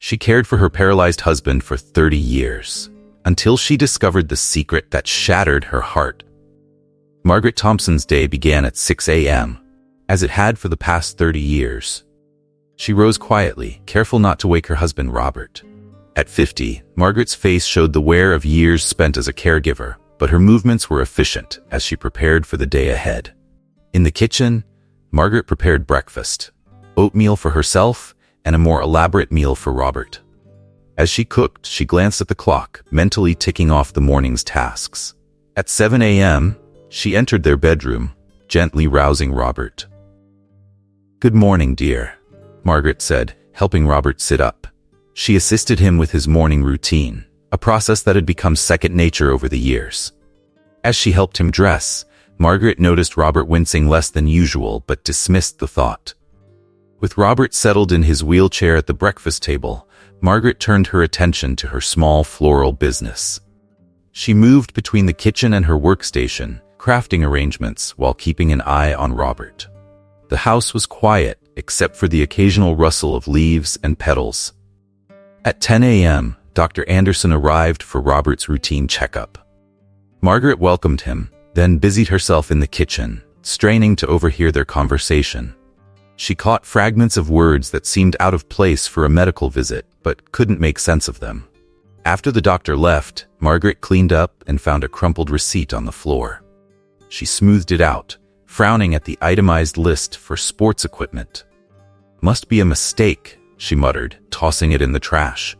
She cared for her paralyzed husband for 30 years, until she discovered the secret that shattered her heart. Margaret Thompson's day began at 6 a.m., as it had for the past 30 years. She rose quietly, careful not to wake her husband Robert. At 50, Margaret's face showed the wear of years spent as a caregiver, but her movements were efficient as she prepared for the day ahead. In the kitchen, Margaret prepared breakfast, oatmeal for herself and a more elaborate meal for Robert. As she cooked, she glanced at the clock, mentally ticking off the morning's tasks. At 7 a.m., she entered their bedroom, gently rousing Robert. "Good morning, dear," Margaret said, helping Robert sit up. She assisted him with his morning routine, a process that had become second nature over the years. As she helped him dress, Margaret noticed Robert wincing less than usual but dismissed the thought. With Robert settled in his wheelchair at the breakfast table, Margaret turned her attention to her small floral business. She moved between the kitchen and her workstation, crafting arrangements while keeping an eye on Robert. The house was quiet, except for the occasional rustle of leaves and petals. At 10 a.m., Dr. Anderson arrived for Robert's routine checkup. Margaret welcomed him, then busied herself in the kitchen, straining to overhear their conversation. She caught fragments of words that seemed out of place for a medical visit, but couldn't make sense of them. After the doctor left, Margaret cleaned up and found a crumpled receipt on the floor. She smoothed it out, frowning at the itemized list for sports equipment. "Must be a mistake," she muttered, tossing it in the trash.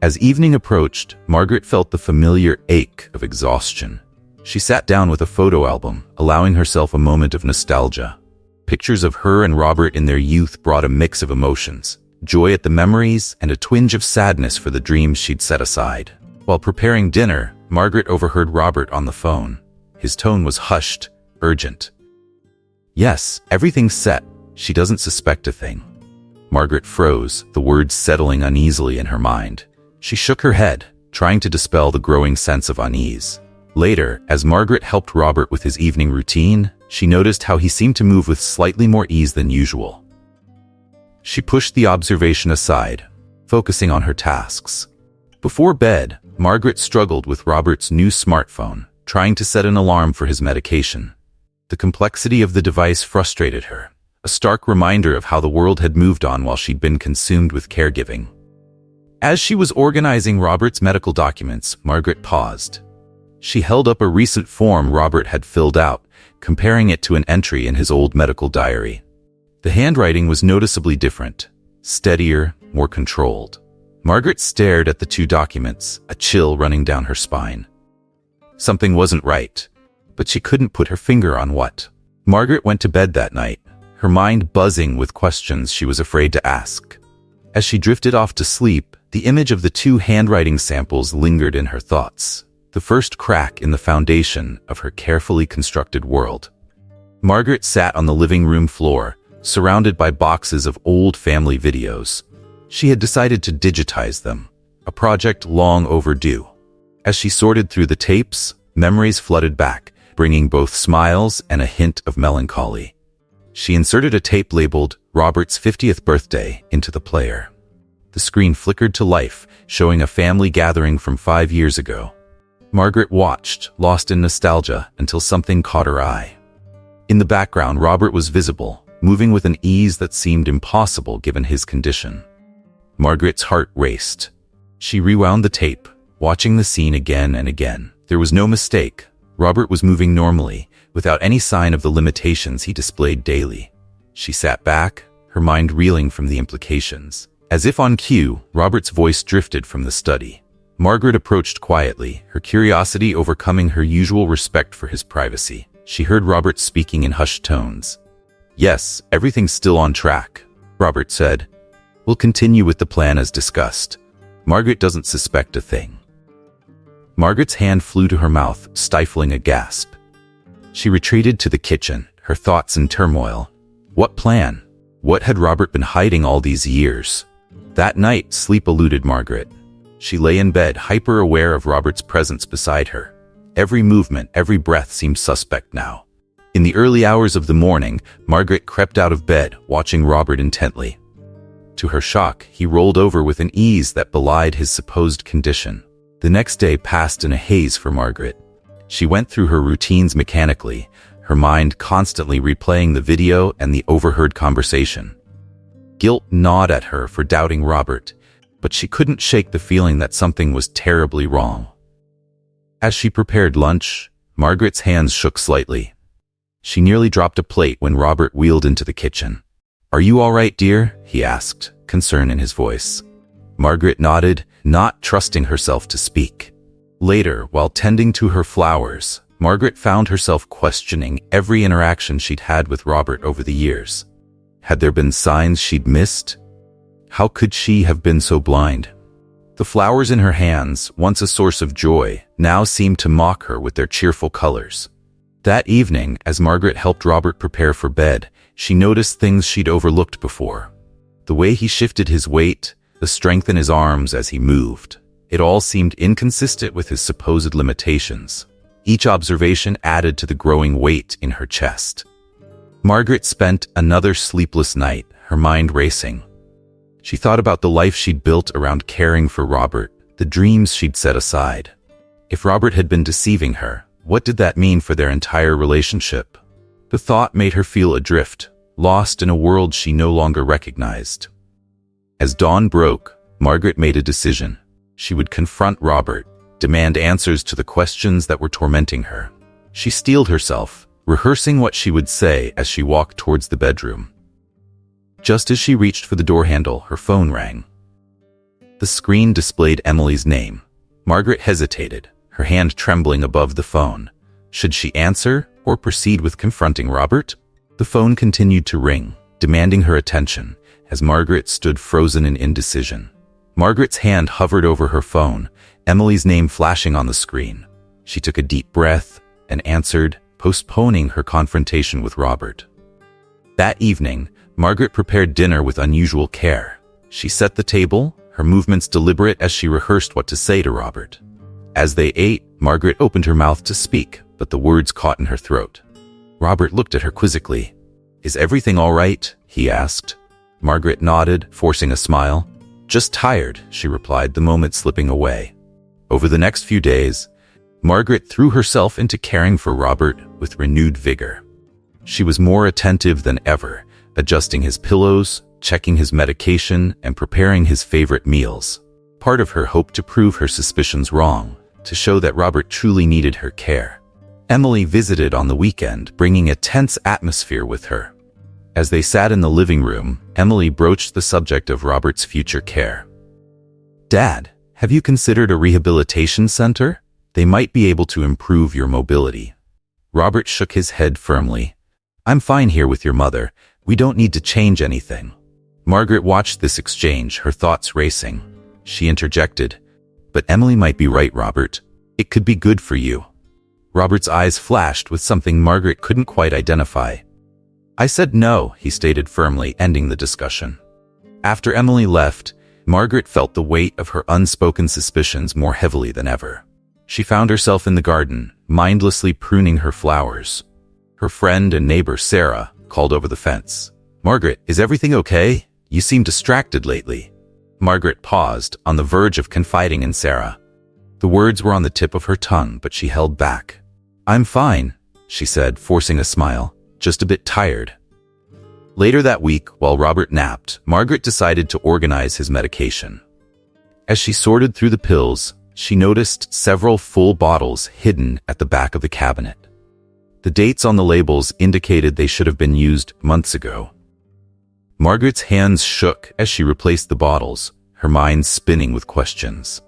As evening approached, Margaret felt the familiar ache of exhaustion. She sat down with a photo album, allowing herself a moment of nostalgia. Pictures of her and Robert in their youth brought a mix of emotions, joy at the memories and a twinge of sadness for the dreams she'd set aside. While preparing dinner, Margaret overheard Robert on the phone. His tone was hushed, urgent. "Yes, everything's set. She doesn't suspect a thing." Margaret froze, the words settling uneasily in her mind. She shook her head, trying to dispel the growing sense of unease. Later, as Margaret helped Robert with his evening routine, she noticed how he seemed to move with slightly more ease than usual. She pushed the observation aside, focusing on her tasks. Before bed, Margaret struggled with Robert's new smartphone, trying to set an alarm for his medication. The complexity of the device frustrated her, a stark reminder of how the world had moved on while she'd been consumed with caregiving. As she was organizing Robert's medical documents, Margaret paused. She held up a recent form Robert had filled out, comparing it to an entry in his old medical diary. The handwriting was noticeably different, steadier, more controlled. Margaret stared at the two documents, a chill running down her spine. Something wasn't right, but she couldn't put her finger on what. Margaret went to bed that night, her mind buzzing with questions she was afraid to ask. As she drifted off to sleep, the image of the two handwriting samples lingered in her thoughts, the first crack in the foundation of her carefully constructed world. Margaret sat on the living room floor, surrounded by boxes of old family videos. She had decided to digitize them, a project long overdue. As she sorted through the tapes, memories flooded back, bringing both smiles and a hint of melancholy. She inserted a tape labeled Robert's 50th birthday into the player. The screen flickered to life, showing a family gathering from 5 years ago. Margaret watched, lost in nostalgia, until something caught her eye. In the background, Robert was visible, moving with an ease that seemed impossible given his condition. Margaret's heart raced. She rewound the tape, watching the scene again and again. There was no mistake. Robert was moving normally, without any sign of the limitations he displayed daily. She sat back, her mind reeling from the implications. As if on cue, Robert's voice drifted from the study. Margaret approached quietly, her curiosity overcoming her usual respect for his privacy. She heard Robert speaking in hushed tones. "Yes, everything's still on track," Robert said. "We'll continue with the plan as discussed. Margaret doesn't suspect a thing." Margaret's hand flew to her mouth, stifling a gasp. She retreated to the kitchen, her thoughts in turmoil. What plan? What had Robert been hiding all these years? That night, sleep eluded Margaret. She lay in bed, hyper-aware of Robert's presence beside her. Every movement, every breath seemed suspect now. In the early hours of the morning, Margaret crept out of bed, watching Robert intently. To her shock, he rolled over with an ease that belied his supposed condition. The next day passed in a haze for Margaret. She went through her routines mechanically, her mind constantly replaying the video and the overheard conversation. Guilt gnawed at her for doubting Robert, but she couldn't shake the feeling that something was terribly wrong. As she prepared lunch, Margaret's hands shook slightly. She nearly dropped a plate when Robert wheeled into the kitchen. "Are you all right, dear?" he asked, concern in his voice. Margaret nodded, not trusting herself to speak. Later, while tending to her flowers, Margaret found herself questioning every interaction she'd had with Robert over the years. Had there been signs she'd missed? How could she have been so blind? The flowers in her hands, once a source of joy, now seemed to mock her with their cheerful colors. That evening, as Margaret helped Robert prepare for bed, she noticed things she'd overlooked before. The way he shifted his weight, the strength in his arms as he moved. It all seemed inconsistent with his supposed limitations. Each observation added to the growing weight in her chest. Margaret spent another sleepless night, her mind racing. She thought about the life she'd built around caring for Robert, the dreams she'd set aside. If Robert had been deceiving her, what did that mean for their entire relationship? The thought made her feel adrift, lost in a world she no longer recognized. As dawn broke, Margaret made a decision. She would confront Robert, demand answers to the questions that were tormenting her. She steeled herself, rehearsing what she would say as she walked towards the bedroom. Just as she reached for the door handle, her phone rang. The screen displayed Emily's name. Margaret hesitated, her hand trembling above the phone. Should she answer or proceed with confronting Robert? The phone continued to ring, demanding her attention, as Margaret stood frozen in indecision. Margaret's hand hovered over her phone, Emily's name flashing on the screen. She took a deep breath and answered, postponing her confrontation with Robert. That evening, Margaret prepared dinner with unusual care. She set the table, her movements deliberate as she rehearsed what to say to Robert. As they ate, Margaret opened her mouth to speak, but the words caught in her throat. Robert looked at her quizzically. "Is everything all right?" he asked. Margaret nodded, forcing a smile. "Just tired," she replied, the moment slipping away. Over the next few days, Margaret threw herself into caring for Robert with renewed vigor. She was more attentive than ever, adjusting his pillows, checking his medication, and preparing his favorite meals. Part of her hoped to prove her suspicions wrong, to show that Robert truly needed her care. Emily visited on the weekend, bringing a tense atmosphere with her. As they sat in the living room, Emily broached the subject of Robert's future care. "Dad, have you considered a rehabilitation center? They might be able to improve your mobility." Robert shook his head firmly. "I'm fine here with your mother. We don't need to change anything." Margaret watched this exchange, her thoughts racing. She interjected, "But Emily might be right, Robert. It could be good for you." Robert's eyes flashed with something Margaret couldn't quite identify. "I said no," he stated firmly, ending the discussion. After Emily left, Margaret felt the weight of her unspoken suspicions more heavily than ever. She found herself in the garden, mindlessly pruning her flowers. Her friend and neighbor, Sarah, called over the fence. "Margaret, is everything okay? You seem distracted lately." Margaret paused, on the verge of confiding in Sarah. The words were on the tip of her tongue, but she held back. "I'm fine," she said, forcing a smile. "Just a bit tired." Later that week, while Robert napped, Margaret decided to organize his medication. As she sorted through the pills, she noticed several full bottles hidden at the back of the cabinet. The dates on the labels indicated they should have been used months ago. Margaret's hands shook as she replaced the bottles, her mind spinning with questions.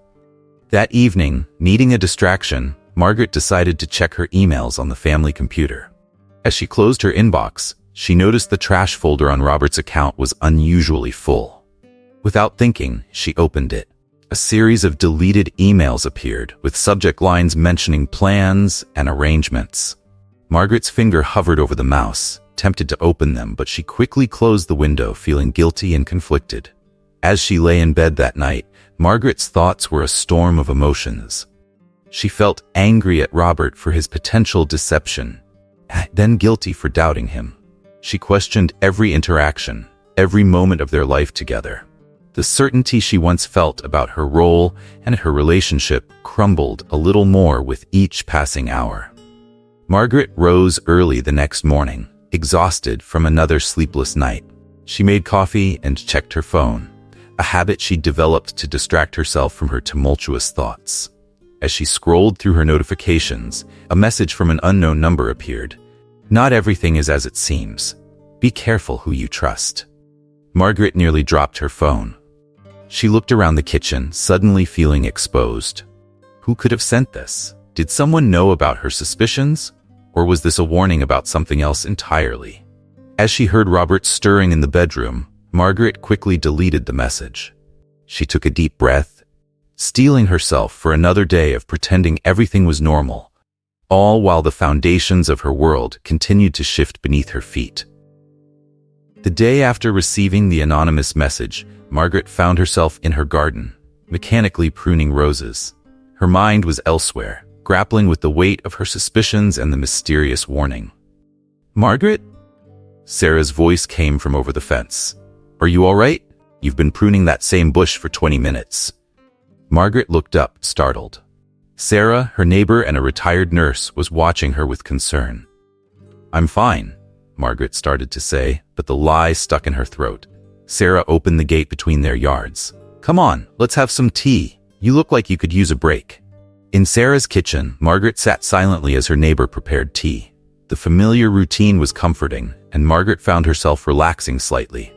That evening, needing a distraction, Margaret decided to check her emails on the family computer. As she closed her inbox, she noticed the trash folder on Robert's account was unusually full. Without thinking, she opened it. A series of deleted emails appeared, with subject lines mentioning plans and arrangements. Margaret's finger hovered over the mouse, tempted to open them, but she quickly closed the window, feeling guilty and conflicted. As she lay in bed that night, Margaret's thoughts were a storm of emotions. She felt angry at Robert for his potential deception, then guilty for doubting him. She questioned every interaction, every moment of their life together. The certainty she once felt about her role and her relationship crumbled a little more with each passing hour. Margaret rose early the next morning, exhausted from another sleepless night. She made coffee and checked her phone, a habit she'd developed to distract herself from her tumultuous thoughts. As she scrolled through her notifications, a message from an unknown number appeared. "Not everything is as it seems. Be careful who you trust." Margaret nearly dropped her phone. She looked around the kitchen, suddenly feeling exposed. Who could have sent this? Did someone know about her suspicions? Or was this a warning about something else entirely? As she heard Robert stirring in the bedroom, Margaret quickly deleted the message. She took a deep breath, steeling herself for another day of pretending everything was normal, all while the foundations of her world continued to shift beneath her feet. The day after receiving the anonymous message, Margaret found herself in her garden, mechanically pruning roses. Her mind was elsewhere, grappling with the weight of her suspicions and the mysterious warning. "Margaret?" Sarah's voice came from over the fence. "Are you all right? You've been pruning that same bush for 20 minutes. Margaret looked up, startled. Sarah, her neighbor and a retired nurse, was watching her with concern. "I'm fine," Margaret started to say, but the lie stuck in her throat. Sarah opened the gate between their yards. "Come on, let's have some tea. You look like you could use a break." In Sarah's kitchen, Margaret sat silently as her neighbor prepared tea. The familiar routine was comforting, and Margaret found herself relaxing slightly.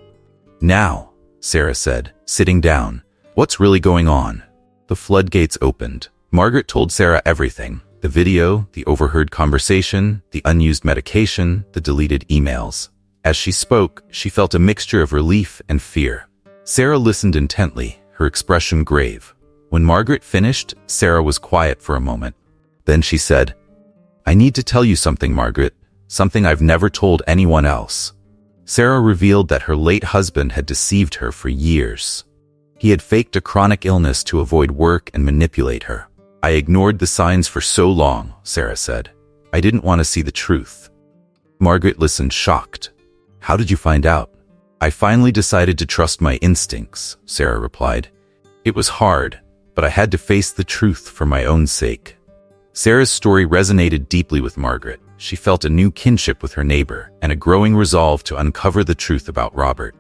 "Now," Sarah said, sitting down, "what's really going on?" The floodgates opened. Margaret told Sarah everything. The video, the overheard conversation, the unused medication, the deleted emails. As she spoke, she felt a mixture of relief and fear. Sarah listened intently, her expression grave. When Margaret finished, Sarah was quiet for a moment. Then she said, "I need to tell you something, Margaret, something I've never told anyone else." Sarah revealed that her late husband had deceived her for years. He had faked a chronic illness to avoid work and manipulate her. "I ignored the signs for so long," Sarah said. "I didn't want to see the truth." Margaret listened, shocked. "How did you find out?" "I finally decided to trust my instincts," Sarah replied. "It was hard, but I had to face the truth for my own sake." Sarah's story resonated deeply with Margaret. She felt a new kinship with her neighbor and a growing resolve to uncover the truth about Robert.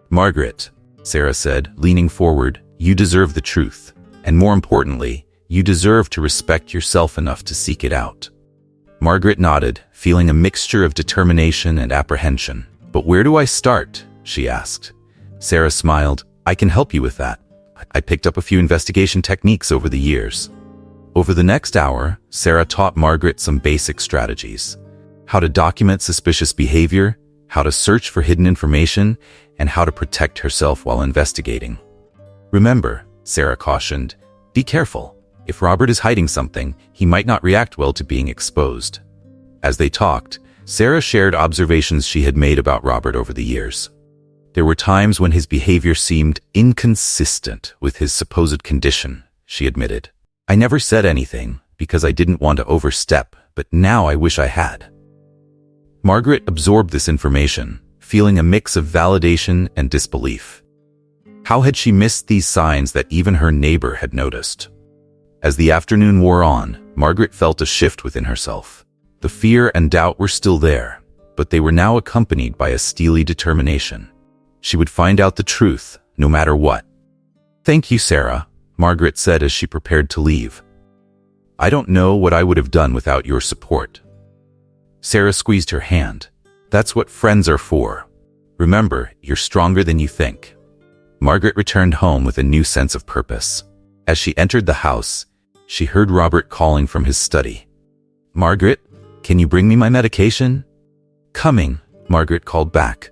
"Margaret," Sarah said, leaning forward, "you deserve the truth. And more importantly, you deserve to respect yourself enough to seek it out." Margaret nodded, feeling a mixture of determination and apprehension. "But where do I start?" she asked. Sarah smiled. "I can help you with that. I picked up a few investigation techniques over the years." Over the next hour, Sarah taught Margaret some basic strategies: how to document suspicious behavior, how to search for hidden information, and how to protect herself while investigating. "Remember," Sarah cautioned, "be careful. If Robert is hiding something, he might not react well to being exposed." As they talked, Sarah shared observations she had made about Robert over the years. There were times when his behavior seemed inconsistent with his supposed condition, she admitted. "I never said anything because I didn't want to overstep, but now I wish I had." Margaret absorbed this information, feeling a mix of validation and disbelief. How had she missed these signs that even her neighbor had noticed? As the afternoon wore on, Margaret felt a shift within herself. The fear and doubt were still there, but they were now accompanied by a steely determination. She would find out the truth, no matter what. "Thank you, Sarah," Margaret said as she prepared to leave. "I don't know what I would have done without your support." Sarah squeezed her hand. "That's what friends are for. Remember, you're stronger than you think." Margaret returned home with a new sense of purpose. As she entered the house, she heard Robert calling from his study. "Margaret, can you bring me my medication?" "Coming," Margaret called back.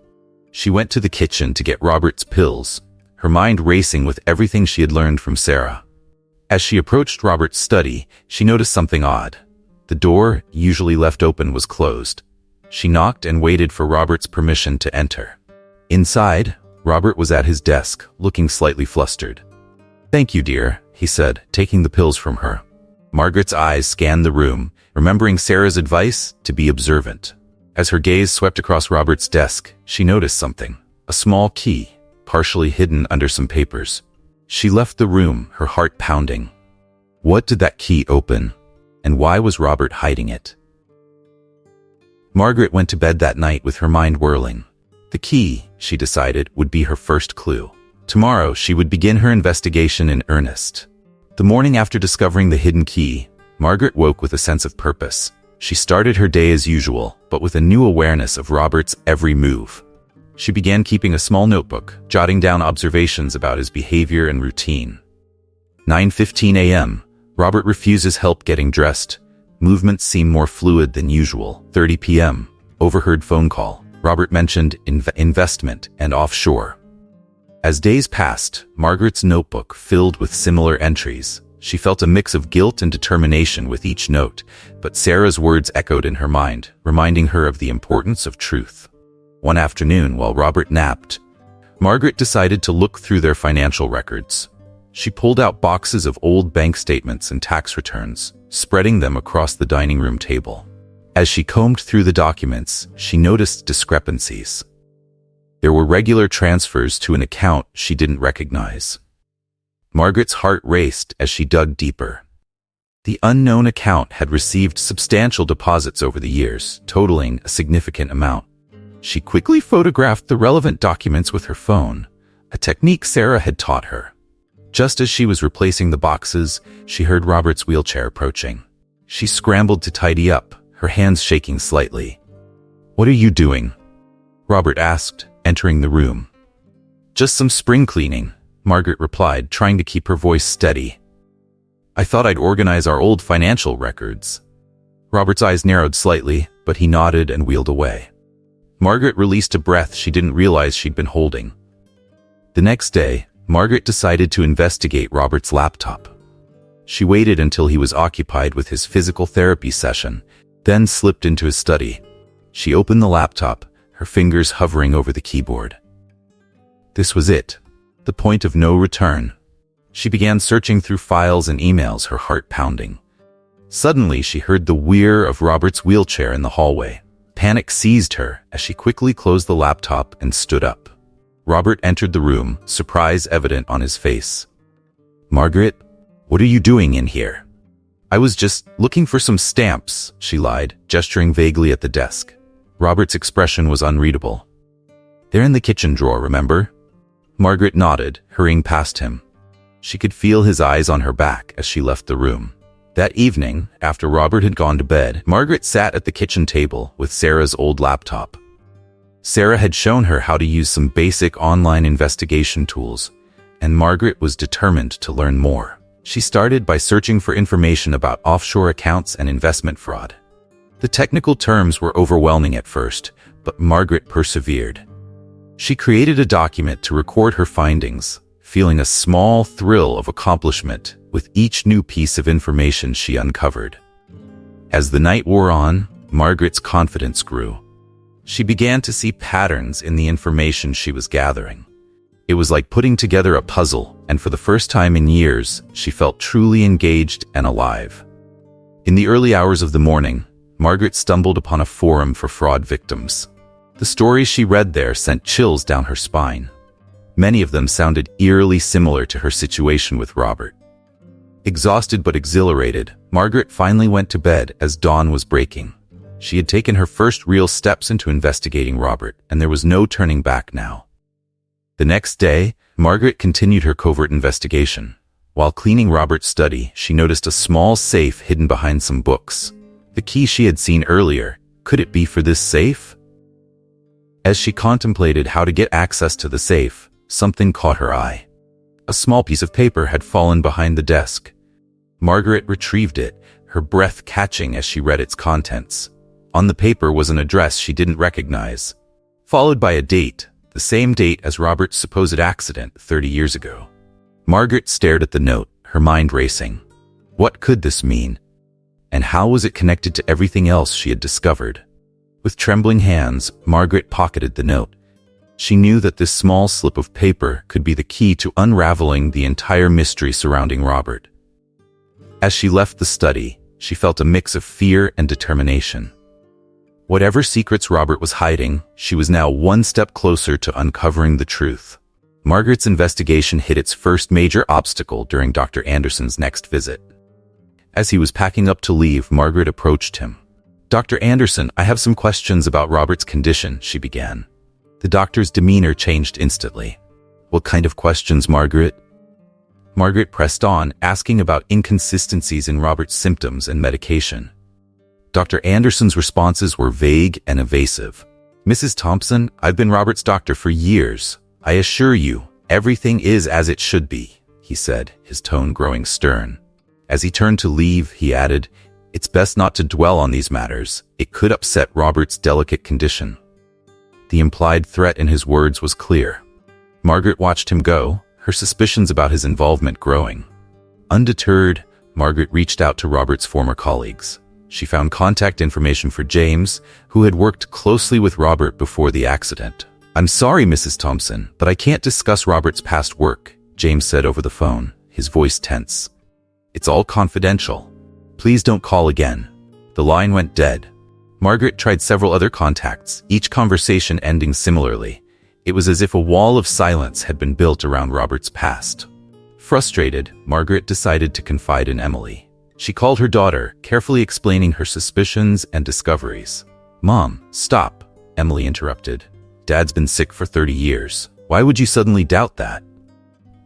She went to the kitchen to get Robert's pills, her mind racing with everything she had learned from Sarah. As she approached Robert's study, she noticed something odd. The door, usually left open, was closed. She knocked and waited for Robert's permission to enter. Inside, Robert was at his desk, looking slightly flustered. "Thank you, dear," he said, taking the pills from her. Margaret's eyes scanned the room, remembering Sarah's advice to be observant. As her gaze swept across Robert's desk, she noticed something. a small key, partially hidden under some papers. She left the room, her heart pounding. What did that key open? And why was Robert hiding it? Margaret went to bed that night with her mind whirling. The key, she decided, would be her first clue. Tomorrow, she would begin her investigation in earnest. The morning after discovering the hidden key, Margaret woke with a sense of purpose. She started her day as usual, but with a new awareness of Robert's every move. She began keeping a small notebook, jotting down observations about his behavior and routine. 9:15 a.m. Robert refuses help getting dressed. Movements seem more fluid than usual. 30 p.m. Overheard phone call. Robert mentioned investment and offshore. As days passed, Margaret's notebook filled with similar entries. She felt a mix of guilt and determination with each note, but Sarah's words echoed in her mind, reminding her of the importance of truth. One afternoon, while Robert napped, Margaret decided to look through their financial records. She pulled out boxes of old bank statements and tax returns, spreading them across the dining room table. As she combed through the documents, she noticed discrepancies. There were regular transfers to an account she didn't recognize. Margaret's heart raced as she dug deeper. The unknown account had received substantial deposits over the years, totaling a significant amount. She quickly photographed the relevant documents with her phone, a technique Sarah had taught her. Just as she was replacing the boxes, she heard Robert's wheelchair approaching. She scrambled to tidy up, her hands shaking slightly. "What are you doing?" Robert asked, entering the room. "Just some spring cleaning," Margaret replied, trying to keep her voice steady. "I thought I'd organize our old financial records." Robert's eyes narrowed slightly, but he nodded and wheeled away. Margaret released a breath she didn't realize she'd been holding. The next day, Margaret decided to investigate Robert's laptop. She waited until he was occupied with his physical therapy session, then slipped into his study. She opened the laptop, her fingers hovering over the keyboard. This was it, the point of no return. She began searching through files and emails, her heart pounding. Suddenly, she heard the whir of Robert's wheelchair in the hallway. Panic seized her as she quickly closed the laptop and stood up. Robert entered the room, surprise evident on his face. "Margaret, what are you doing in here?" "I was just looking for some stamps," she lied, gesturing vaguely at the desk. Robert's expression was unreadable. "They're in the kitchen drawer, remember?" Margaret nodded, hurrying past him. She could feel his eyes on her back as she left the room. That evening, after Robert had gone to bed, Margaret sat at the kitchen table with Sarah's old laptop. Sarah had shown her how to use some basic online investigation tools, and Margaret was determined to learn more. She started by searching for information about offshore accounts and investment fraud. The technical terms were overwhelming at first, but Margaret persevered. She created a document to record her findings, feeling a small thrill of accomplishment with each new piece of information she uncovered. As the night wore on, Margaret's confidence grew. She began to see patterns in the information she was gathering. It was like putting together a puzzle, and for the first time in years, she felt truly engaged and alive. In the early hours of the morning, Margaret stumbled upon a forum for fraud victims. The stories she read there sent chills down her spine. Many of them sounded eerily similar to her situation with Robert. Exhausted but exhilarated, Margaret finally went to bed as dawn was breaking. She had taken her first real steps into investigating Robert, and there was no turning back now. The next day, Margaret continued her covert investigation. While cleaning Robert's study, she noticed a small safe hidden behind some books. The key she had seen earlier, could it be for this safe? As she contemplated how to get access to the safe, something caught her eye. A small piece of paper had fallen behind the desk. Margaret retrieved it, her breath catching as she read its contents. On the paper was an address she didn't recognize, followed by a date, the same date as Robert's supposed accident 30 years ago. Margaret stared at the note, her mind racing. What could this mean? And how was it connected to everything else she had discovered? With trembling hands, Margaret pocketed the note. She knew that this small slip of paper could be the key to unraveling the entire mystery surrounding Robert. As she left the study, she felt a mix of fear and determination. Whatever secrets Robert was hiding, she was now one step closer to uncovering the truth. Margaret's investigation hit its first major obstacle during Dr. Anderson's next visit. As he was packing up to leave, Margaret approached him. "Dr. Anderson, I have some questions about Robert's condition," she began. The doctor's demeanor changed instantly. "What kind of questions, Margaret?" Margaret pressed on, asking about inconsistencies in Robert's symptoms and medication. Dr. Anderson's responses were vague and evasive. "Mrs. Thompson, I've been Robert's doctor for years. I assure you, everything is as it should be," he said, his tone growing stern. As he turned to leave, he added, "It's best not to dwell on these matters. It could upset Robert's delicate condition." The implied threat in his words was clear. Margaret watched him go, her suspicions about his involvement growing. Undeterred, Margaret reached out to Robert's former colleagues. She found contact information for James, who had worked closely with Robert before the accident. "I'm sorry, Mrs. Thompson, but I can't discuss Robert's past work," James said over the phone, his voice tense. "It's all confidential. Please don't call again." The line went dead. Margaret tried several other contacts, each conversation ending similarly. It was as if a wall of silence had been built around Robert's past. Frustrated, Margaret decided to confide in Emily. She called her daughter, carefully explaining her suspicions and discoveries. "Mom, stop," Emily interrupted. "Dad's been sick for 30 years. Why would you suddenly doubt that?"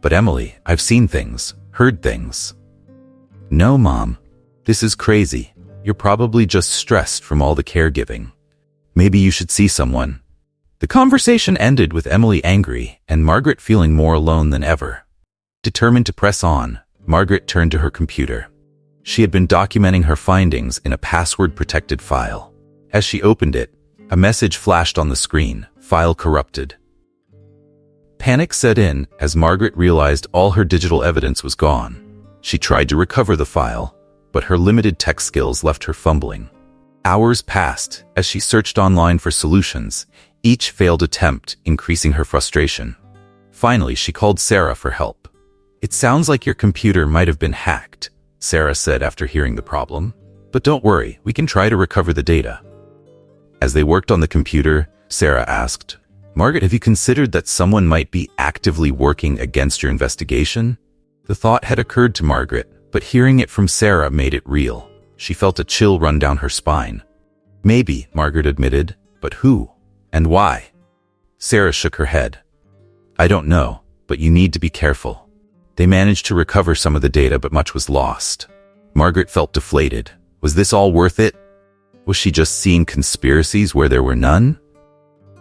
"But Emily, I've seen things, heard things." "No, Mom. This is crazy. You're probably just stressed from all the caregiving. Maybe you should see someone." The conversation ended with Emily angry and Margaret feeling more alone than ever. Determined to press on, Margaret turned to her computer. She had been documenting her findings in a password-protected file. As she opened it, a message flashed on the screen, "File corrupted." Panic set in as Margaret realized all her digital evidence was gone. She tried to recover the file, but her limited tech skills left her fumbling. Hours passed as she searched online for solutions, each failed attempt increasing her frustration. Finally, she called Sarah for help. "It sounds like your computer might have been hacked," Sarah said after hearing the problem. "But don't worry, we can try to recover the data." As they worked on the computer, Sarah asked, "Margaret, have you considered that someone might be actively working against your investigation?" The thought had occurred to Margaret, but hearing it from Sarah made it real. She felt a chill run down her spine. "Maybe," Margaret admitted, "but who? And why?" Sarah shook her head. "I don't know, but you need to be careful. They managed to recover some of the data, but much was lost." Margaret felt deflated. Was this all worth it? Was she just seeing conspiracies where there were none?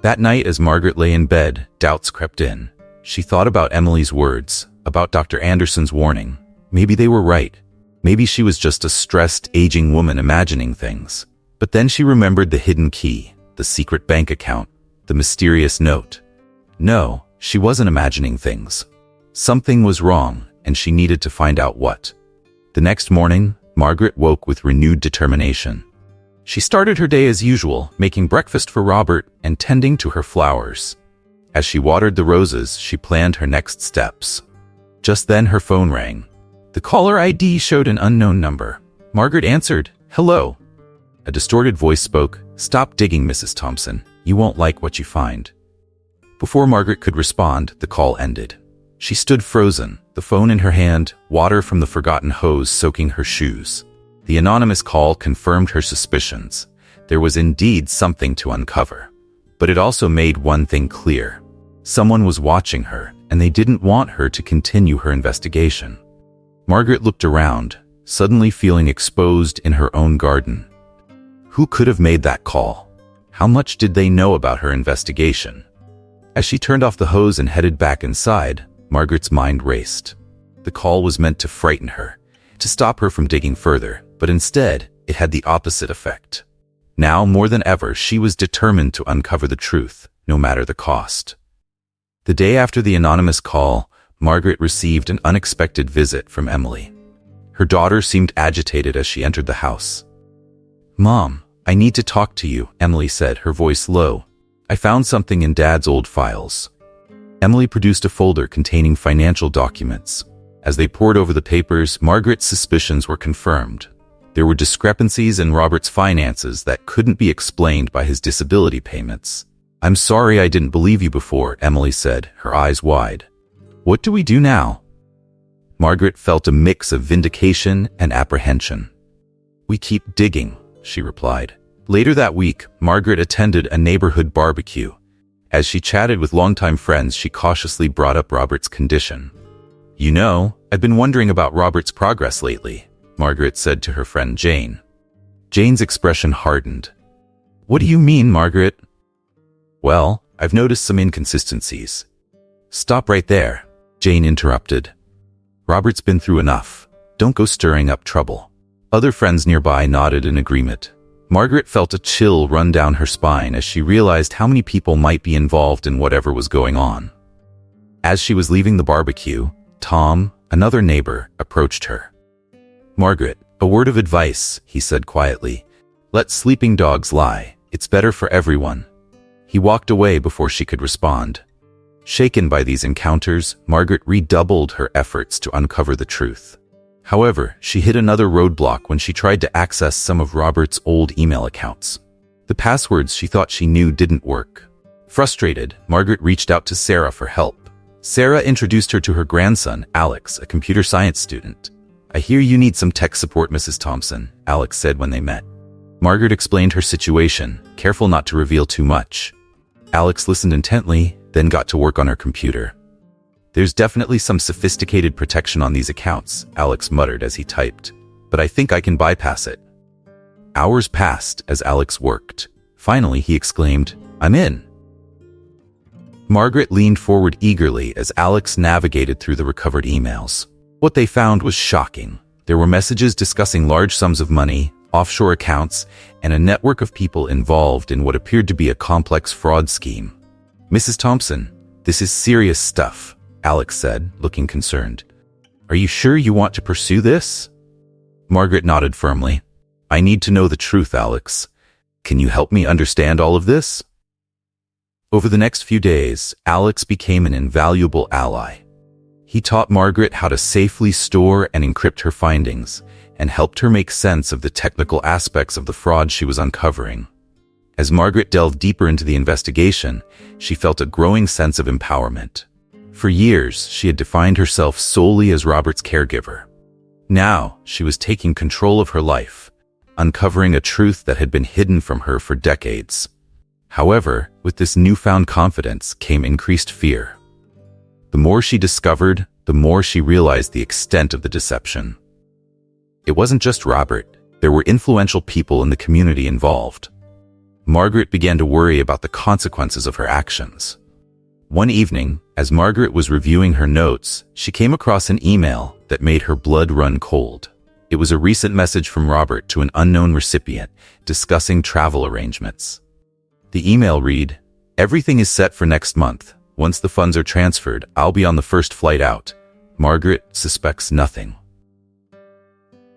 That night, as Margaret lay in bed, doubts crept in. She thought about Emily's words, about Dr. Anderson's warning. Maybe they were right. Maybe she was just a stressed, aging woman imagining things. But then she remembered the hidden key, the secret bank account, the mysterious note. No, she wasn't imagining things. Something was wrong, and she needed to find out what. The next morning, Margaret woke with renewed determination. She started her day as usual, making breakfast for Robert and tending to her flowers. As she watered the roses, she planned her next steps. Just then her phone rang. The caller ID showed an unknown number. Margaret answered, "Hello." A distorted voice spoke, "Stop digging, Mrs. Thompson. You won't like what you find." Before Margaret could respond, the call ended. She stood frozen, the phone in her hand, water from the forgotten hose soaking her shoes. The anonymous call confirmed her suspicions. There was indeed something to uncover. But it also made one thing clear. Someone was watching her, and they didn't want her to continue her investigation. Margaret looked around, suddenly feeling exposed in her own garden. Who could have made that call? How much did they know about her investigation? As she turned off the hose and headed back inside, Margaret's mind raced. The call was meant to frighten her, to stop her from digging further, but instead, it had the opposite effect. Now, more than ever, she was determined to uncover the truth, no matter the cost. The day after the anonymous call, Margaret received an unexpected visit from Emily. Her daughter seemed agitated as she entered the house. "Mom, I need to talk to you," Emily said, her voice low. "I found something in Dad's old files." Emily produced a folder containing financial documents. As they pored over the papers, Margaret's suspicions were confirmed. There were discrepancies in Robert's finances that couldn't be explained by his disability payments. "I'm sorry I didn't believe you before," Emily said, her eyes wide. "What do we do now?" Margaret felt a mix of vindication and apprehension. "We keep digging," she replied. Later that week, Margaret attended a neighborhood barbecue. As she chatted with longtime friends, she cautiously brought up Robert's condition. "You know, I've been wondering about Robert's progress lately," Margaret said to her friend Jane. Jane's expression hardened. "What do you mean, Margaret?" "Well, I've noticed some inconsistencies." "Stop right there," Jane interrupted. "Robert's been through enough. Don't go stirring up trouble." Other friends nearby nodded in agreement. Margaret felt a chill run down her spine as she realized how many people might be involved in whatever was going on. As she was leaving the barbecue, Tom, another neighbor, approached her. "Margaret, a word of advice," he said quietly. "Let sleeping dogs lie. It's better for everyone." He walked away before she could respond. Shaken by these encounters, Margaret redoubled her efforts to uncover the truth. However, she hit another roadblock when she tried to access some of Robert's old email accounts. The passwords she thought she knew didn't work. Frustrated, Margaret reached out to Sarah for help. Sarah introduced her to her grandson, Alex, a computer science student. "I hear you need some tech support, Mrs. Thompson," Alex said when they met. Margaret explained her situation, careful not to reveal too much. Alex listened intently, then got to work on her computer. "There's definitely some sophisticated protection on these accounts," Alex muttered as he typed, "but I think I can bypass it." Hours passed as Alex worked. Finally, he exclaimed, "I'm in." Margaret leaned forward eagerly as Alex navigated through the recovered emails. What they found was shocking. There were messages discussing large sums of money, offshore accounts, and a network of people involved in what appeared to be a complex fraud scheme. "Mrs. Thompson, this is serious stuff," Alex said, looking concerned. "Are you sure you want to pursue this?" Margaret nodded firmly. "I need to know the truth, Alex. Can you help me understand all of this?" Over the next few days, Alex became an invaluable ally. He taught Margaret how to safely store and encrypt her findings, and helped her make sense of the technical aspects of the fraud she was uncovering. As Margaret delved deeper into the investigation, she felt a growing sense of empowerment. For years, she had defined herself solely as Robert's caregiver. Now, she was taking control of her life, uncovering a truth that had been hidden from her for decades. However, with this newfound confidence came increased fear. The more she discovered, the more she realized the extent of the deception. It wasn't just Robert. There were influential people in the community involved. Margaret began to worry about the consequences of her actions. One evening, as Margaret was reviewing her notes, she came across an email that made her blood run cold. It was a recent message from Robert to an unknown recipient discussing travel arrangements. The email read, "Everything is set for next month. Once the funds are transferred, I'll be on the first flight out. Margaret suspects nothing."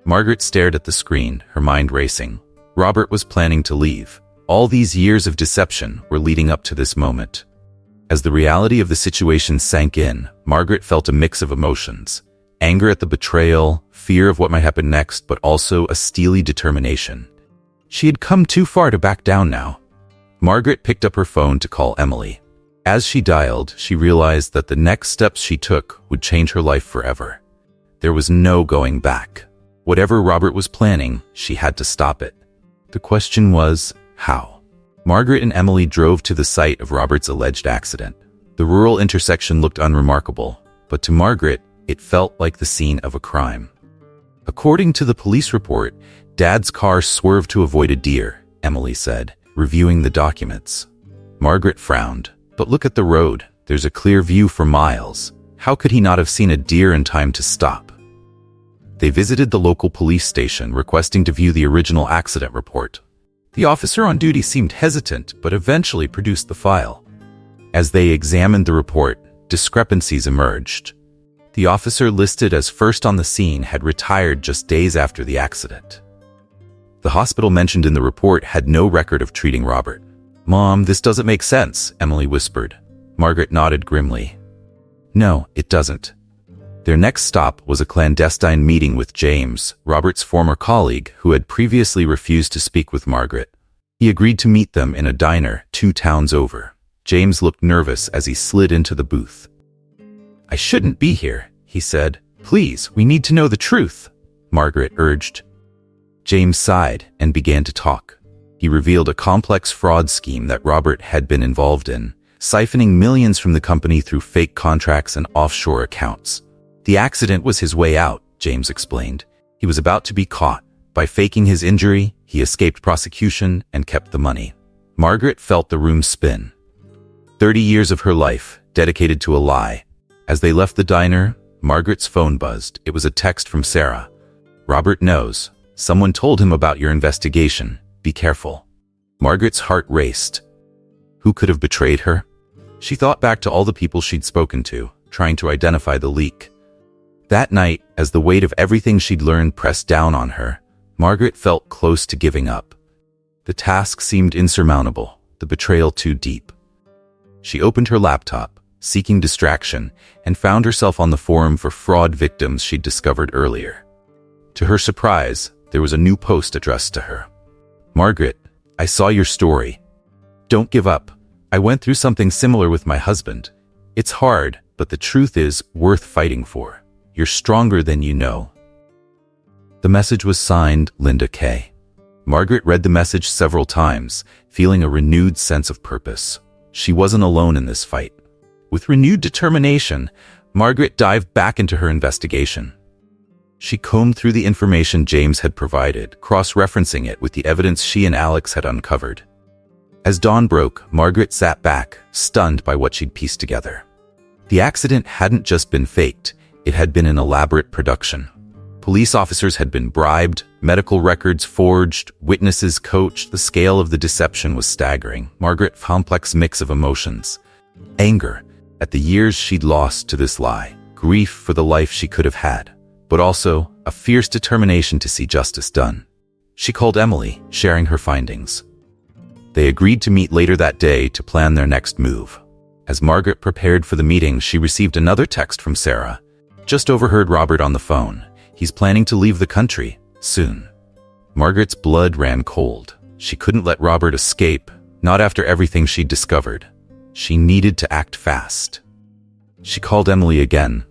Margaret stared at the screen, her mind racing. Robert was planning to leave. All these years of deception were leading up to this moment. As the reality of the situation sank in, Margaret felt a mix of emotions. Anger at the betrayal, fear of what might happen next, but also a steely determination. She had come too far to back down now. Margaret picked up her phone to call Emily. As she dialed, she realized that the next steps she took would change her life forever. There was no going back. Whatever Robert was planning, she had to stop it. The question was, how? Margaret and Emily drove to the site of Robert's alleged accident. The rural intersection looked unremarkable, but to Margaret, it felt like the scene of a crime. According to the police report, Dad's car swerved to avoid a deer, Emily said, reviewing the documents. Margaret frowned. "But look at the road. There's a clear view for miles. How could he not have seen a deer in time to stop?" They visited the local police station, requesting to view the original accident report. The officer on duty seemed hesitant, but eventually produced the file. As they examined the report, discrepancies emerged. The officer listed as first on the scene had retired just days after the accident. The hospital mentioned in the report had no record of treating Robert. "Mom, this doesn't make sense," Emily whispered. Margaret nodded grimly. "No, it doesn't. Their next stop was a clandestine meeting with James, Robert's former colleague who had previously refused to speak with Margaret. He agreed to meet them in a diner 2 towns over. James looked nervous as he slid into the booth. "I shouldn't be here," he said. "Please, we need to know the truth," Margaret urged. James sighed and began to talk. He revealed a complex fraud scheme that Robert had been involved in, siphoning millions from the company through fake contracts and offshore accounts. The accident was his way out, James explained. He was about to be caught. By faking his injury, he escaped prosecution and kept the money. Margaret felt the room spin. 30 years of her life dedicated to a lie. As they left the diner, Margaret's phone buzzed. It was a text from Sarah. "Robert knows. Someone told him about your investigation. Be careful." Margaret's heart raced. Who could have betrayed her? She thought back to all the people she'd spoken to, trying to identify the leak. That night, as the weight of everything she'd learned pressed down on her, Margaret felt close to giving up. The task seemed insurmountable, the betrayal too deep. She opened her laptop, seeking distraction, and found herself on the forum for fraud victims she'd discovered earlier. To her surprise, there was a new post addressed to her. "Margaret, I saw your story. Don't give up. I went through something similar with my husband. It's hard, but the truth is worth fighting for. You're stronger than you know." The message was signed Linda K. Margaret read the message several times, feeling a renewed sense of purpose. She wasn't alone in this fight. With renewed determination, Margaret dived back into her investigation. She combed through the information James had provided, cross-referencing it with the evidence she and Alex had uncovered. As dawn broke, Margaret sat back, stunned by what she'd pieced together. The accident hadn't just been faked, it had been an elaborate production. Police officers had been bribed, medical records forged, witnesses coached. The scale of the deception was staggering. Margaret's complex mix of emotions. Anger at the years she'd lost to this lie, grief for the life she could have had, but also a fierce determination to see justice done. She called Emily, sharing her findings. They agreed to meet later that day to plan their next move. As Margaret prepared for the meeting, she received another text from Sarah. "Just overheard Robert on the phone. He's planning to leave the country soon." Margaret's blood ran cold. She couldn't let Robert escape, not after everything she'd discovered. She needed to act fast. She called Emily again.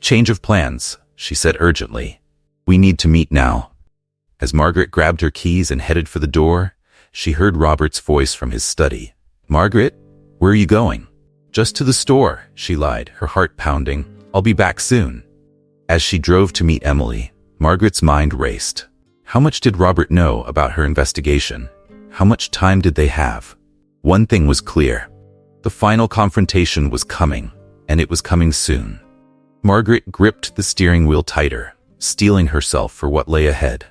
"Change of plans," she said urgently. "We need to meet now." As Margaret grabbed her keys and headed for the door, she heard Robert's voice from his study. "Margaret, where are you going?" "Just to the store," she lied, her heart pounding. "I'll be back soon." As she drove to meet Emily, Margaret's mind raced. How much did Robert know about her investigation? How much time did they have? One thing was clear. The final confrontation was coming, and it was coming soon. Margaret gripped the steering wheel tighter, steeling herself for what lay ahead.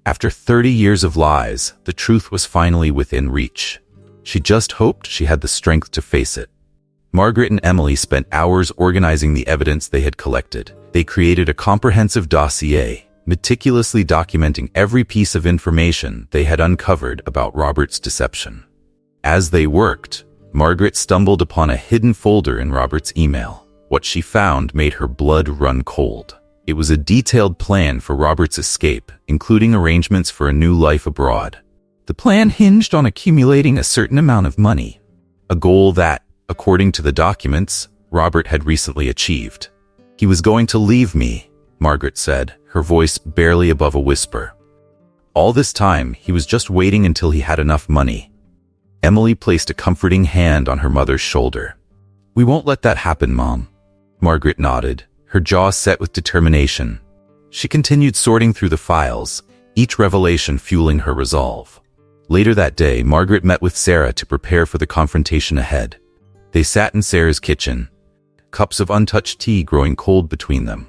After 30 years of lies, the truth was finally within reach. She just hoped she had the strength to face it. Margaret and Emily spent hours organizing the evidence they had collected. They created a comprehensive dossier, meticulously documenting every piece of information they had uncovered about Robert's deception. As they worked, Margaret stumbled upon a hidden folder in Robert's email. What she found made her blood run cold. It was a detailed plan for Robert's escape, including arrangements for a new life abroad. The plan hinged on accumulating a certain amount of money, a goal that, according to the documents, Robert had recently achieved. "He was going to leave me," Margaret said, her voice barely above a whisper. All this time, he was just waiting until he had enough money. Emily placed a comforting hand on her mother's shoulder. "We won't let that happen, Mom." Margaret nodded, her jaw set with determination. She continued sorting through the files, each revelation fueling her resolve. Later that day, Margaret met with Sarah to prepare for the confrontation ahead. They sat in Sarah's kitchen, cups of untouched tea growing cold between them.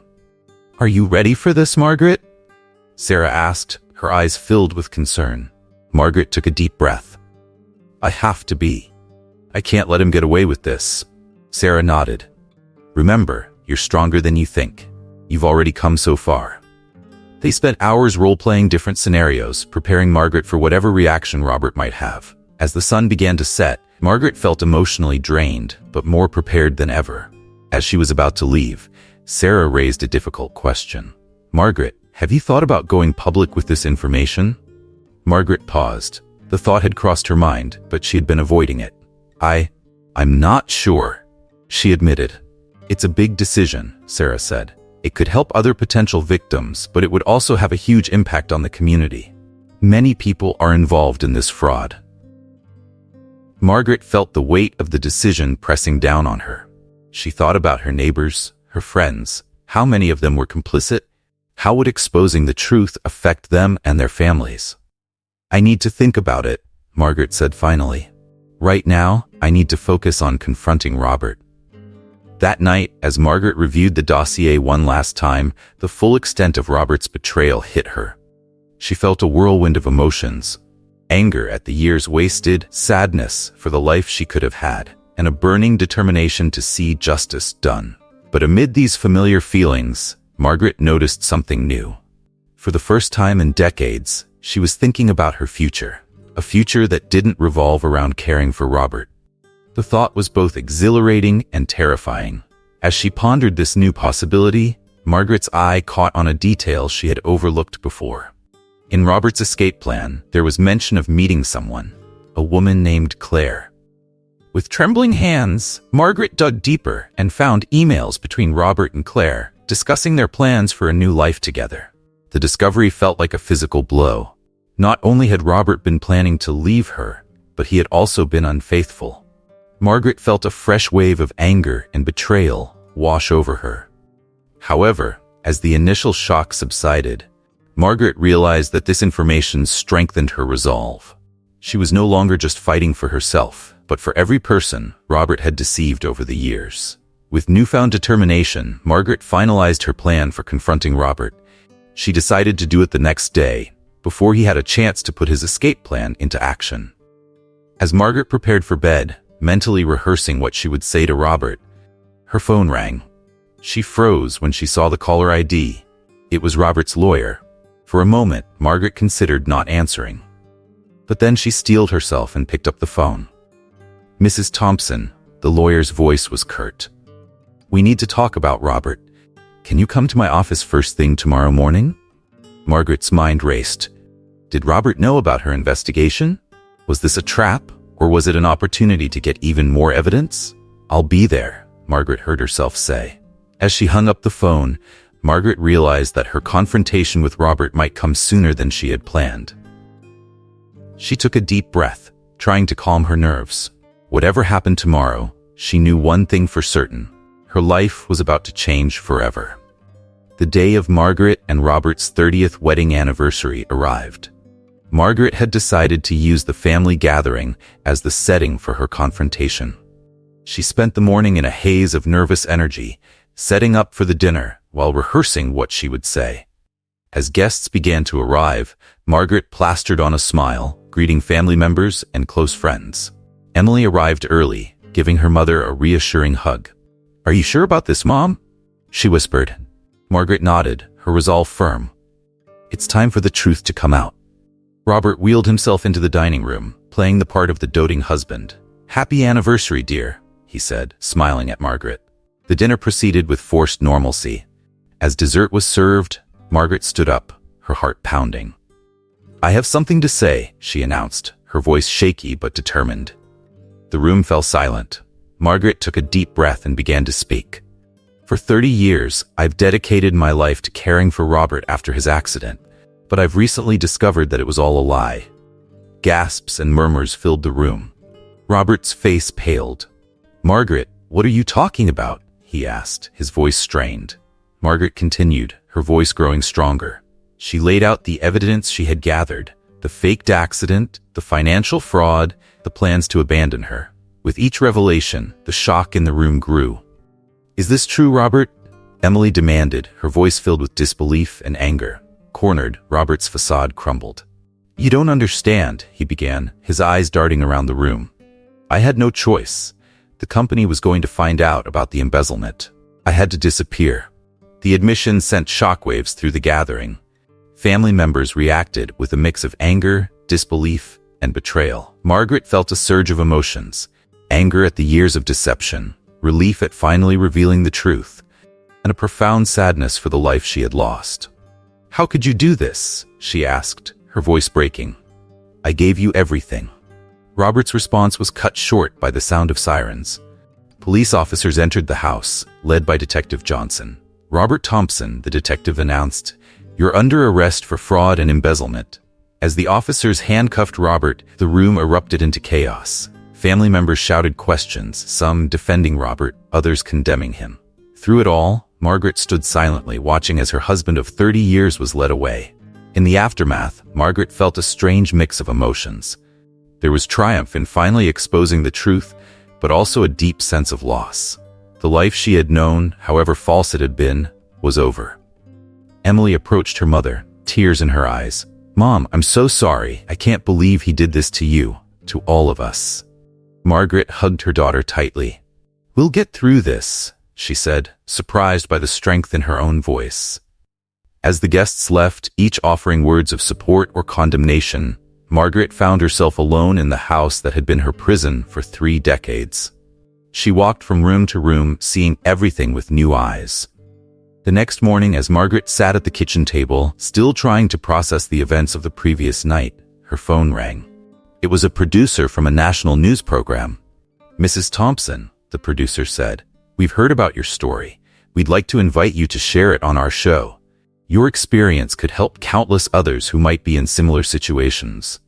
"Are you ready for this, Margaret?" Sarah asked, her eyes filled with concern. Margaret took a deep breath. "I have to be. I can't let him get away with this." Sarah nodded. "Remember, you're stronger than you think. You've already come so far." They spent hours role-playing different scenarios, preparing Margaret for whatever reaction Robert might have. As the sun began to set, Margaret felt emotionally drained, but more prepared than ever. As she was about to leave, Sarah raised a difficult question. "Margaret, have you thought about going public with this information?" Margaret paused. The thought had crossed her mind, but she had been avoiding it. I'm not sure," she admitted. "It's a big decision," Sarah said. "It could help other potential victims, but it would also have a huge impact on the community. Many people are involved in this fraud." Margaret felt the weight of the decision pressing down on her. She thought about her neighbors, her friends. How many of them were complicit? How would exposing the truth affect them and their families? "I need to think about it," Margaret said finally. "Right now, I need to focus on confronting Robert." That night, as Margaret reviewed the dossier one last time, the full extent of Robert's betrayal hit her. She felt a whirlwind of emotions: anger at the years wasted, sadness for the life she could have had, and a burning determination to see justice done. But amid these familiar feelings, Margaret noticed something new. For the first time in decades, she was thinking about her future, a future that didn't revolve around caring for Robert. The thought was both exhilarating and terrifying. As she pondered this new possibility, Margaret's eye caught on a detail she had overlooked before. In Robert's escape plan, there was mention of meeting someone, a woman named Claire. With trembling hands, Margaret dug deeper and found emails between Robert and Claire, discussing their plans for a new life together. The discovery felt like a physical blow. Not only had Robert been planning to leave her, but he had also been unfaithful. Margaret felt a fresh wave of anger and betrayal wash over her. However, as the initial shock subsided, Margaret realized that this information strengthened her resolve. She was no longer just fighting for herself, but for every person Robert had deceived over the years. With newfound determination, Margaret finalized her plan for confronting Robert. She decided to do it the next day, before he had a chance to put his escape plan into action. As Margaret prepared for bed, mentally rehearsing what she would say to Robert, her phone rang. She froze when she saw the caller ID. It was Robert's lawyer. For a moment, Margaret considered not answering. But then she steeled herself and picked up the phone. "Mrs. Thompson," the lawyer's voice was curt. "We need to talk about Robert. Can you come to my office first thing tomorrow morning?" Margaret's mind raced. Did Robert know about her investigation? Was this a trap, or was it an opportunity to get even more evidence? "I'll be there," Margaret heard herself say. As she hung up the phone, Margaret realized that her confrontation with Robert might come sooner than she had planned. She took a deep breath, trying to calm her nerves. Whatever happened tomorrow, she knew one thing for certain: her life was about to change forever. The day of Margaret and Robert's 30th wedding anniversary arrived. Margaret had decided to use the family gathering as the setting for her confrontation. She spent the morning in a haze of nervous energy, setting up for the dinner while rehearsing what she would say. As guests began to arrive, Margaret plastered on a smile, greeting family members and close friends. Emily arrived early, giving her mother a reassuring hug. "Are you sure about this, Mom?" she whispered. Margaret nodded, her resolve firm. "It's time for the truth to come out." Robert wheeled himself into the dining room, playing the part of the doting husband. "Happy anniversary, dear," he said, smiling at Margaret. The dinner proceeded with forced normalcy. As dessert was served, Margaret stood up, her heart pounding. "I have something to say," she announced, her voice shaky but determined. The room fell silent. Margaret took a deep breath and began to speak. "For 30 years, I've dedicated my life to caring for Robert after his accident, but I've recently discovered that it was all a lie." Gasps and murmurs filled the room. Robert's face paled. "Margaret, what are you talking about?" he asked, his voice strained. Margaret continued, her voice growing stronger. She laid out the evidence she had gathered: the faked accident, the financial fraud, the plans to abandon her. With each revelation, the shock in the room grew. "Is this true, Robert?" Emily demanded, her voice filled with disbelief and anger. Cornered, Robert's facade crumbled. "You don't understand," he began, his eyes darting around the room. "I had no choice. The company was going to find out about the embezzlement. I had to disappear." The admission sent shockwaves through the gathering. Family members reacted with a mix of anger, disbelief, and betrayal. Margaret felt a surge of emotions: anger at the years of deception, relief at finally revealing the truth, and a profound sadness for the life she had lost. "How could you do this?" she asked, her voice breaking. "I gave you everything." Robert's response was cut short by the sound of sirens. Police officers entered the house, led by Detective Johnson. Robert Thompson, the detective, announced, "You're under arrest for fraud and embezzlement." As the officers handcuffed Robert, the room erupted into chaos. Family members shouted questions, some defending Robert, others condemning him. Through it all, Margaret stood silently, watching as her husband of 30 years was led away. In the aftermath, Margaret felt a strange mix of emotions. There was triumph in finally exposing the truth, but also a deep sense of loss. The life she had known, however false it had been, was over. Emily approached her mother, tears in her eyes. "Mom, I'm so sorry. I can't believe he did this to you, to all of us." Margaret hugged her daughter tightly. "We'll get through this," she said, surprised by the strength in her own voice. As the guests left, each offering words of support or condemnation, Margaret found herself alone in the house that had been her prison for 3 decades. She walked from room to room, seeing everything with new eyes. The next morning, as Margaret sat at the kitchen table, still trying to process the events of the previous night, her phone rang. It was a producer from a national news program. "Mrs. Thompson," the producer said, "we've heard about your story. We'd like to invite you to share it on our show. Your experience could help countless others who might be in similar situations."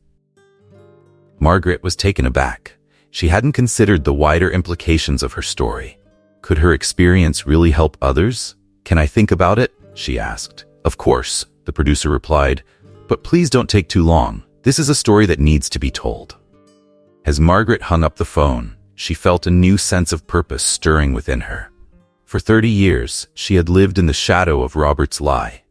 Margaret was taken aback. She hadn't considered the wider implications of her story. Could her experience really help others? "Can I think about it?" she asked. "Of course," the producer replied, "but please don't take too long. This is a story that needs to be told." As Margaret hung up the phone, she felt a new sense of purpose stirring within her. For 30 years, she had lived in the shadow of Robert's lie.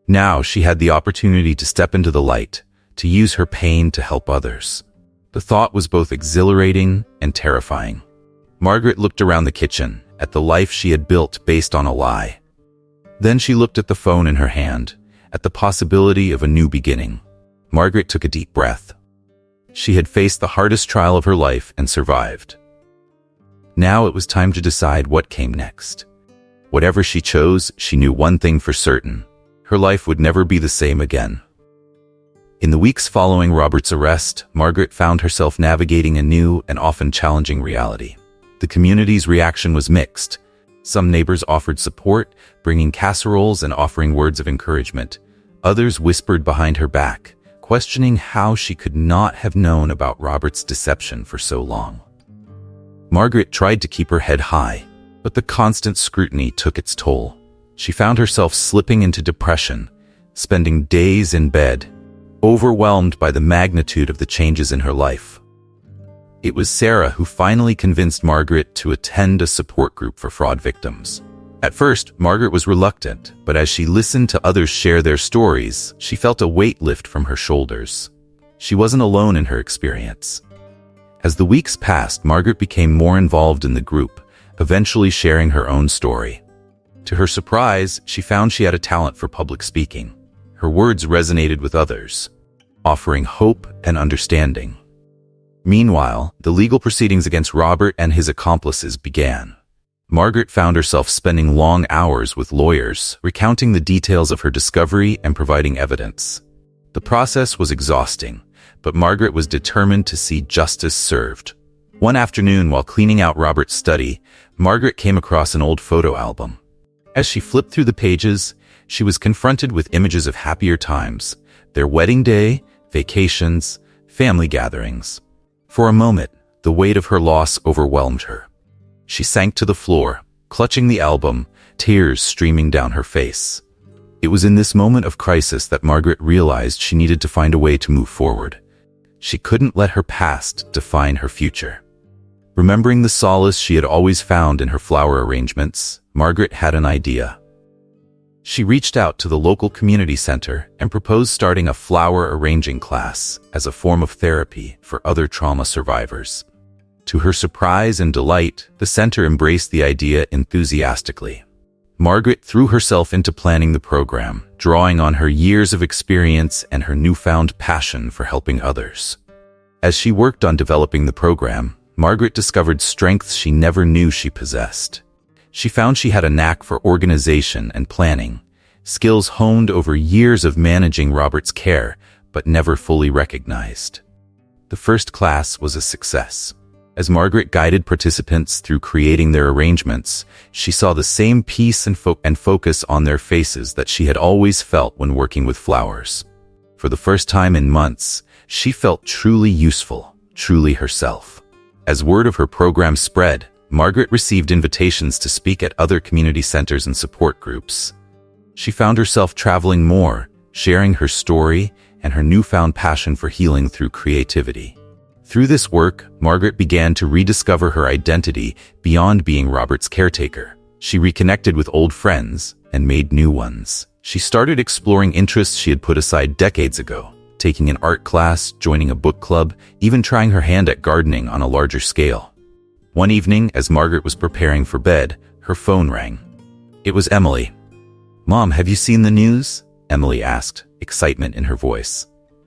Now she had the opportunity to step into the light, to use her pain to help others. The thought was both exhilarating and terrifying. Margaret looked around the kitchen, at the life she had built based on a lie. Then she looked at the phone in her hand, at the possibility of a new beginning. Margaret took a deep breath. She had faced the hardest trial of her life and survived. Now it was time to decide what came next. Whatever she chose, she knew one thing for certain: her life would never be the same again. In the weeks following Robert's arrest, Margaret found herself navigating a new and often challenging reality. The community's reaction was mixed. Some neighbors offered support, bringing casseroles and offering words of encouragement. Others whispered behind her back, questioning how she could not have known about Robert's deception for so long. Margaret tried to keep her head high, but the constant scrutiny took its toll. She found herself slipping into depression, spending days in bed, overwhelmed by the magnitude of the changes in her life. It was Sarah who finally convinced Margaret to attend a support group for fraud victims. At first, Margaret was reluctant, but as she listened to others share their stories, she felt a weight lift from her shoulders. She wasn't alone in her experience. As the weeks passed, Margaret became more involved in the group, eventually sharing her own story. To her surprise, she found she had a talent for public speaking. Her words resonated with others, offering hope and understanding. Meanwhile, the legal proceedings against Robert and his accomplices began. Margaret found herself spending long hours with lawyers, recounting the details of her discovery and providing evidence. The process was exhausting, but Margaret was determined to see justice served. One afternoon, while cleaning out Robert's study, Margaret came across an old photo album. As she flipped through the pages, she was confronted with images of happier times, their wedding day, vacations, family gatherings. For a moment, the weight of her loss overwhelmed her. She sank to the floor, clutching the album, tears streaming down her face. It was in this moment of crisis that Margaret realized she needed to find a way to move forward. She couldn't let her past define her future. Remembering the solace she had always found in her flower arrangements, Margaret had an idea. She reached out to the local community center and proposed starting a flower arranging class as a form of therapy for other trauma survivors. To her surprise and delight, the center embraced the idea enthusiastically. Margaret threw herself into planning the program, drawing on her years of experience and her newfound passion for helping others. As she worked on developing the program, Margaret discovered strengths she never knew she possessed. She found she had a knack for organization and planning, skills honed over years of managing Robert's care, but never fully recognized. The first class was a success. As Margaret guided participants through creating their arrangements, she saw the same peace and focus on their faces that she had always felt when working with flowers. For the first time in months, she felt truly useful, truly herself. As word of her program spread, Margaret received invitations to speak at other community centers and support groups. She found herself traveling more, sharing her story and her newfound passion for healing through creativity. Through this work, Margaret began to rediscover her identity beyond being Robert's caretaker. She reconnected with old friends and made new ones. She started exploring interests she had put aside decades ago, taking an art class, joining a book club, even trying her hand at gardening on a larger scale. One evening, as Margaret was preparing for bed, her phone rang. It was Emily. "Mom, have you seen the news?" Emily asked, excitement in her voice.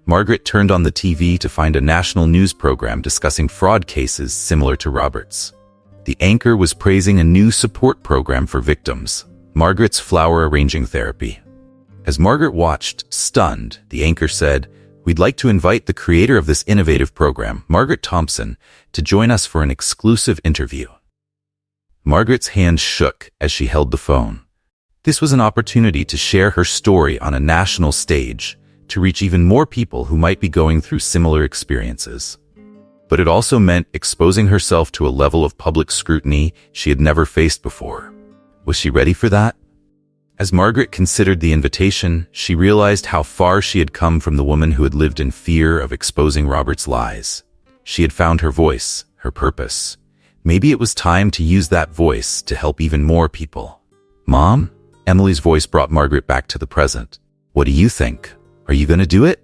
Margaret turned on the TV to find a national news program discussing fraud cases similar to Robert's. The anchor was praising a new support program for victims, Margaret's flower arranging therapy. As Margaret watched, stunned, the anchor said, "We'd like to invite the creator of this innovative program, Margaret Thompson, to join us for an exclusive interview." Margaret's hand shook as she held the phone. This was an opportunity to share her story on a national stage, to reach even more people who might be going through similar experiences. But it also meant exposing herself to a level of public scrutiny she had never faced before. Was she ready for that? As Margaret considered the invitation, she realized how far she had come from the woman who had lived in fear of exposing Robert's lies. She had found her voice, her purpose. Maybe it was time to use that voice to help even more people. "Mom?" Emily's voice brought Margaret back to the present. "What do you think? Are you going to do it?"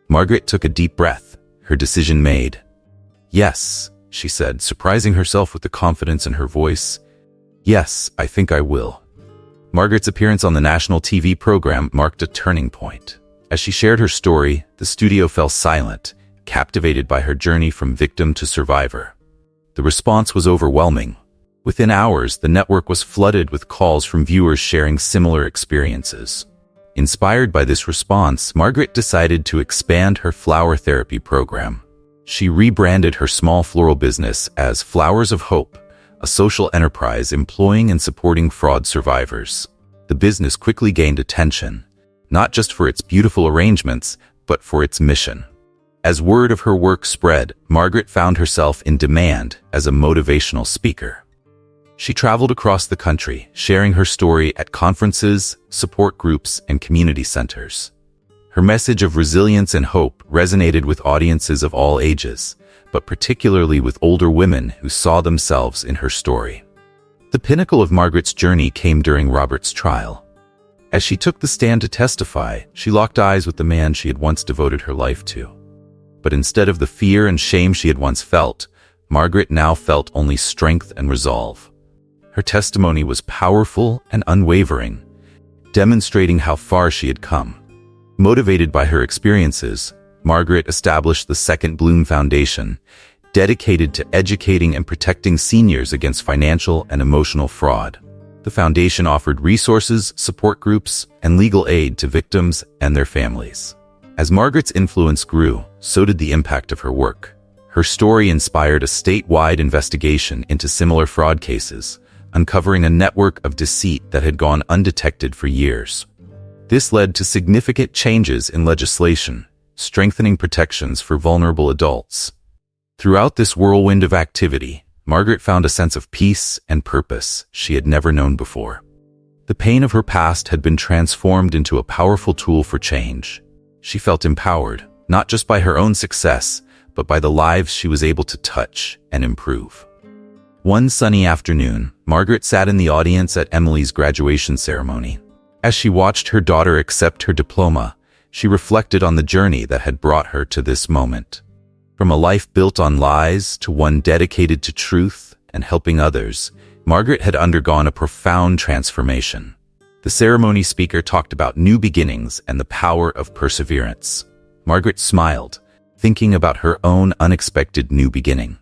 Margaret took a deep breath, her decision made. "Yes," she said, surprising herself with the confidence in her voice. "Yes, I think I will." Margaret's appearance on the national TV program marked a turning point. As she shared her story, the studio fell silent, captivated by her journey from victim to survivor. The response was overwhelming. Within hours, the network was flooded with calls from viewers sharing similar experiences. Inspired by this response, Margaret decided to expand her flower therapy program. She rebranded her small floral business as Flowers of Hope, a social enterprise employing and supporting fraud survivors. The business quickly gained attention, not just for its beautiful arrangements, but for its mission. As word of her work spread, Margaret found herself in demand as a motivational speaker. She traveled across the country, sharing her story at conferences, support groups, and community centers. Her message of resilience and hope resonated with audiences of all ages, but particularly with older women who saw themselves in her story. The pinnacle of Margaret's journey came during Robert's trial. As she took the stand to testify, she locked eyes with the man she had once devoted her life to. But instead of the fear and shame she had once felt, Margaret now felt only strength and resolve. Her testimony was powerful and unwavering, demonstrating how far she had come. Motivated by her experiences, Margaret established the Second Bloom Foundation, dedicated to educating and protecting seniors against financial and emotional fraud. The foundation offered resources, support groups, and legal aid to victims and their families. As Margaret's influence grew, so did the impact of her work. Her story inspired a statewide investigation into similar fraud cases, uncovering a network of deceit that had gone undetected for years. This led to significant changes in legislation, strengthening protections for vulnerable adults. Throughout this whirlwind of activity, Margaret found a sense of peace and purpose she had never known before. The pain of her past had been transformed into a powerful tool for change. She felt empowered, not just by her own success, but by the lives she was able to touch and improve. One sunny afternoon, Margaret sat in the audience at Emily's graduation ceremony. As she watched her daughter accept her diploma, she reflected on the journey that had brought her to this moment. From a life built on lies to one dedicated to truth and helping others, Margaret had undergone a profound transformation. The ceremony speaker talked about new beginnings and the power of perseverance. Margaret smiled, thinking about her own unexpected new beginning.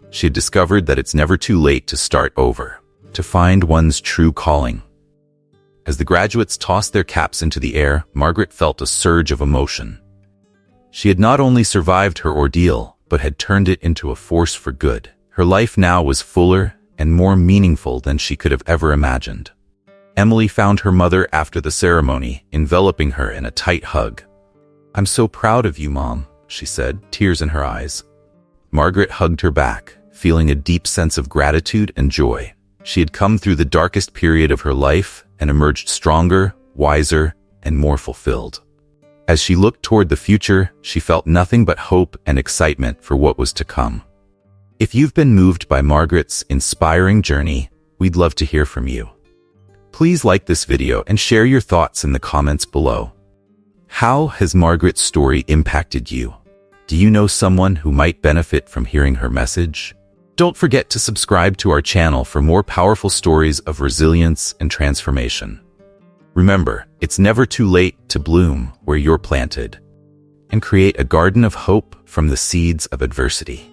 She had discovered that it's never too late to start over, to find one's true calling. As the graduates tossed their caps into the air, Margaret felt a surge of emotion. She had not only survived her ordeal, but had turned it into a force for good. Her life now was fuller and more meaningful than she could have ever imagined. Emily found her mother after the ceremony, enveloping her in a tight hug. "I'm so proud of you, Mom," she said, tears in her eyes. Margaret hugged her back, feeling a deep sense of gratitude and joy. She had come through the darkest period of her life and emerged stronger, wiser, and more fulfilled. As she looked toward the future, she felt nothing but hope and excitement for what was to come. If you've been moved by Margaret's inspiring journey, we'd love to hear from you. Please like this video and share your thoughts in the comments below. How has Margaret's story impacted you? Do you know someone who might benefit from hearing her message? Don't forget to subscribe to our channel for more powerful stories of resilience and transformation. Remember, it's never too late to bloom where you're planted, and create a garden of hope from the seeds of adversity.